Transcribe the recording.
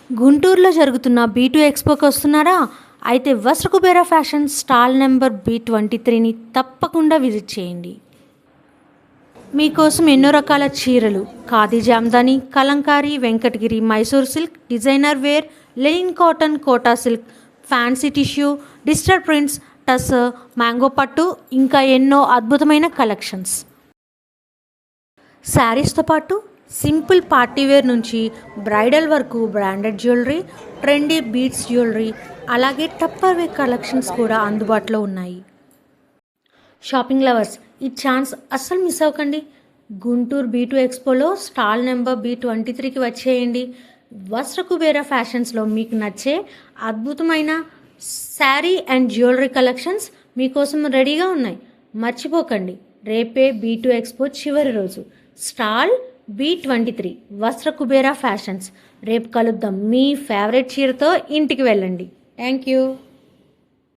గుంటూరులో జరుగుతున్న B2 ఎక్స్పోకి వస్తున్నారా? అయితే Vastra Kubera fashion stall number B23ని తప్పకుండా విజిట్ చేయండి. మీకోసం ఎన్నో రకాల చీరలు, khadi Jamdani, Kalamkari, Venkatagiri, Mysore silk, designer wear, linen cotton, Kota silk, fancy tissue, digital prints, tussar, mango పట్టు, ఇంకా ఎన్నో అద్భుతమైన కలెక్షన్స్. శారీస్తో పాటు సింపుల్ పార్టీవేర్ నుంచి బ్రైడల్ వరకు branded jewellery, trendy beads jewellery, అలాగే టప్పర్వేర్ కలెక్షన్స్ కూడా అందుబాటులో ఉన్నాయి. షాపింగ్ లవర్స్, ఈ ఛాన్స్ అస్సలు మిస్ అవ్వకండి. గుంటూరు B2 ఎక్స్పోలో స్టాల్ నెంబర్ B23కి వచ్చేయండి. వస్త్ర కుబేర ఫ్యాషన్స్లో మీకు నచ్చే అద్భుతమైన శారీ అండ్ జ్యువెలరీ కలెక్షన్స్ మీకోసం రెడీగా ఉన్నాయి. మర్చిపోకండి, రేపే B2 ఎక్స్పో చివరి రోజు. స్టాల్ B23 వస్త్ర కుబేర ఫ్యాషన్స్. రేపు కలుద్దాం. మీ ఫేవరెట్ చీరతో ఇంటికి వెళ్ళండి. Thank you.